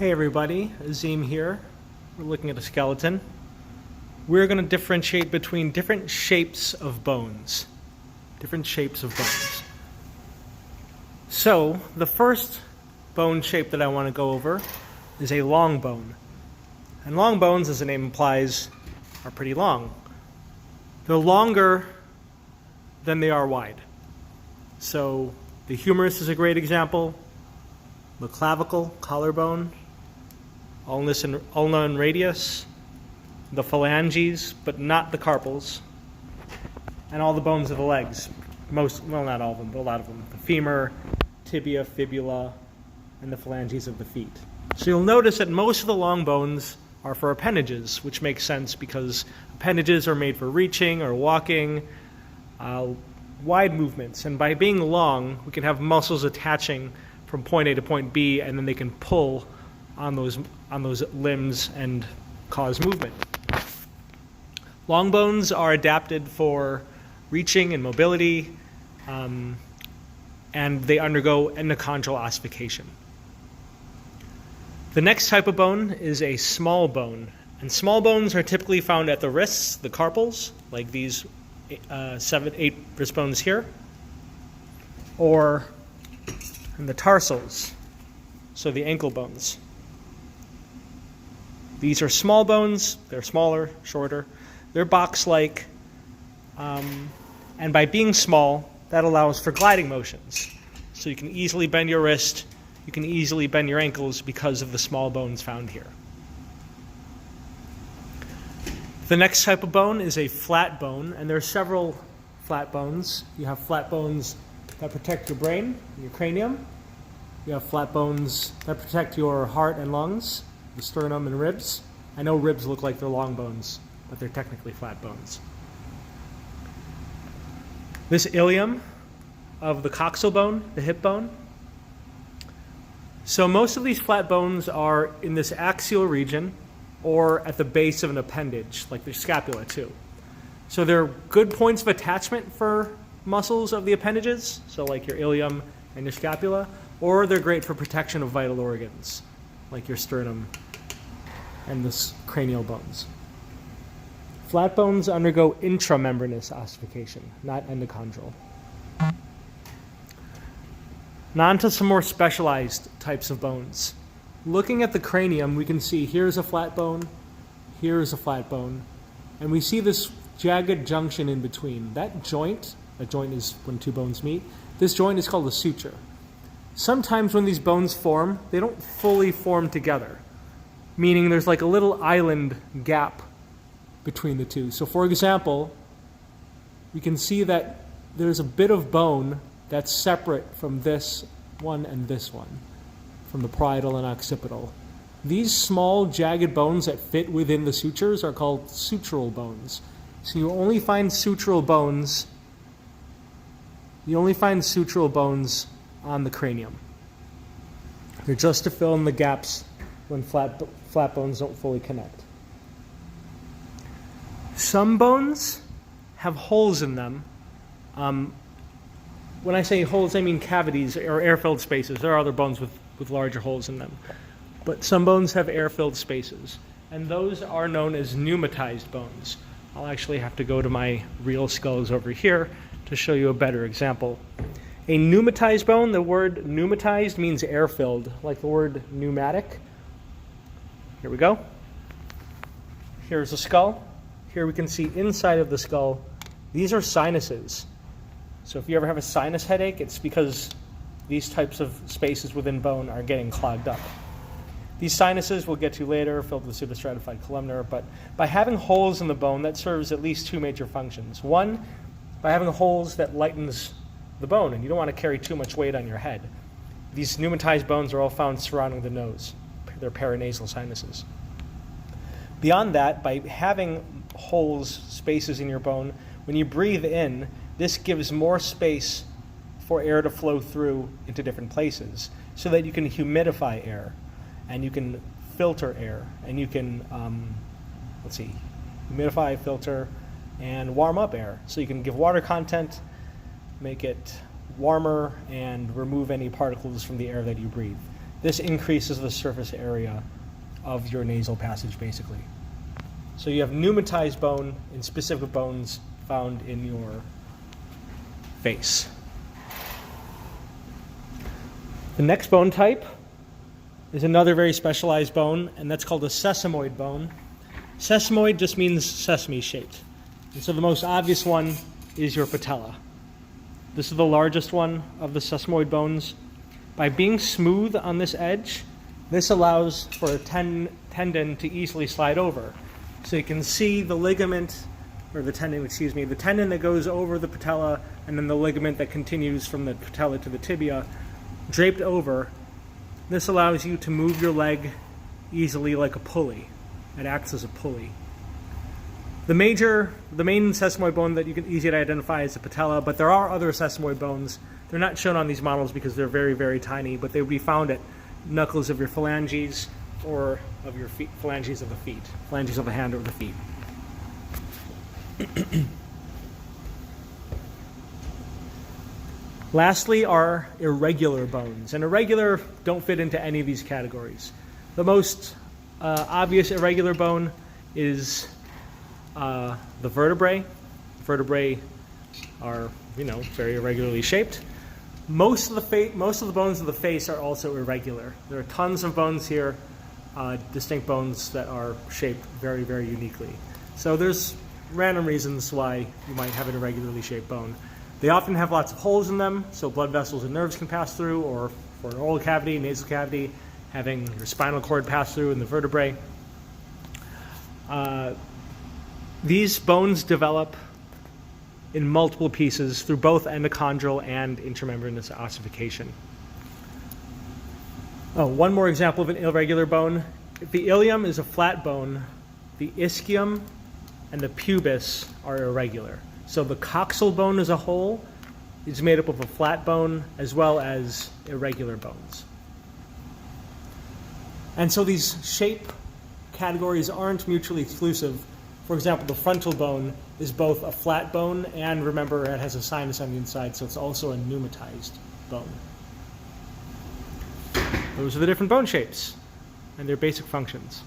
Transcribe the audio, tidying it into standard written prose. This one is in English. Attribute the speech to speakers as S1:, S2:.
S1: Hey everybody, Azim here. We're looking at a skeleton. We're going to differentiate between different shapes of bones. So, the first bone shape that I want to go over is a long bone. And long bones, as the name implies, are pretty long. They're longer than they are wide. So, the humerus is a great example. The clavicle, collarbone, ulna and radius, the phalanges, but not the carpals, and all the bones of the legs. Not all of them, but a lot of them. The femur, tibia, fibula, and the phalanges of the feet. So you'll notice that most of the long bones are for appendages, which makes sense because appendages are made for reaching or walking, wide movements. And by being long, we can have muscles attaching from point A to point B, and then they can pull on those limbs and cause movement. Long bones are adapted for reaching and mobility, and they undergo endochondral ossification. The next type of bone is a small bone, and small bones are typically found at the wrists, the carpals, like these 8 wrist bones here, or in the tarsals, so the ankle bones. These are small bones. They're smaller, shorter. They're box-like, and by being small, that allows for gliding motions. So you can easily bend your wrist, you can easily bend your ankles because of the small bones found here. The next type of bone is a flat bone, and there are several flat bones. You have flat bones that protect your brain, your cranium. You have flat bones that protect your heart and lungs, the sternum and ribs. I know ribs look like they're long bones, but they're technically flat bones. This ilium of the coxal bone, the hip bone. So most of these flat bones are in this axial region or at the base of an appendage, like the scapula too. So they're good points of attachment for muscles of the appendages, so like your ilium and your scapula, or they're great for protection of vital organs, like your sternum and the cranial bones. Flat bones undergo intramembranous ossification, not endochondral. Now on to some more specialized types of bones. Looking at the cranium, we can see here's a flat bone, here's a flat bone, and we see this jagged junction in between. That joint is when two bones meet, this joint is called a suture. Sometimes when these bones form, they don't fully form together, meaning there's like a little island gap between the two. So for example, we can see that there's a bit of bone that's separate from this one and this one, from the parietal and occipital. These small jagged bones that fit within the sutures are called sutural bones. So you only find sutural bones on the cranium. They're just to fill in the gaps when flat bones don't fully connect. Some bones have holes in them. When I say holes, I mean cavities or air-filled spaces. There are other bones with larger holes in them. But some bones have air-filled spaces, and those are known as pneumatized bones. I'll actually have to go to my real skulls over here to show you a better example. A pneumatized bone, the word pneumatized means air-filled, like the word pneumatic. Here we go. Here's a skull. Here we can see inside of the skull, these are sinuses. So if you ever have a sinus headache, it's because these types of spaces within bone are getting clogged up. These sinuses we'll get to later, filled with pseudostratified columnar, but by having holes in the bone, that serves at least two major functions. One, by having holes that lightens the bone, and you don't want to carry too much weight on your head. These pneumatized bones are all found surrounding the nose. They're paranasal sinuses. Beyond that, by having holes, spaces in your bone, when you breathe in, this gives more space for air to flow through into different places so that you can humidify air and you can filter air and you can, humidify, filter, and warm up air. So you can give water content, make it warmer, and remove any particles from the air that you breathe. this increases the surface area of your nasal passage, basically. So you have pneumatized bone in specific bones found in your face. The next bone type is another very specialized bone, and that's called a sesamoid bone. Sesamoid just means sesame-shaped. And so the most obvious one is your patella. This is the largest one of the sesamoid bones. By being smooth on this edge, this allows for a tendon to easily slide over. So you can see the ligament, or the tendon that goes over the patella, and then the ligament that continues from the patella to the tibia, draped over. This allows you to move your leg easily like a pulley. It acts as a pulley. The main sesamoid bone that you can easily identify is the patella, but there are other sesamoid bones. They're not shown on these models because they're very, very tiny, but they would be found at knuckles of your phalanges or of your feet, phalanges of the feet, phalanges of the hand or the feet. Lastly are irregular bones, and irregular don't fit into any of these categories. The most obvious irregular bone is the vertebrae. Vertebrae are, very irregularly shaped. Most of the bones of the face are also irregular. There are tons of bones here, distinct bones that are shaped very, very uniquely. So there's random reasons why you might have an irregularly shaped bone. They often have lots of holes in them, so blood vessels and nerves can pass through, or for an oral cavity, nasal cavity, having your spinal cord pass through in the vertebrae. These bones develop in multiple pieces through both endochondral and intramembranous ossification. One more example of an irregular bone. If the ilium is a flat bone, the ischium and the pubis are irregular. So the coxal bone as a whole is made up of a flat bone as well as irregular bones. And so these shape categories aren't mutually exclusive. For example, the frontal bone is both a flat bone and, remember, it has a sinus on the inside, so it's also a pneumatized bone. Those are the different bone shapes and their basic functions.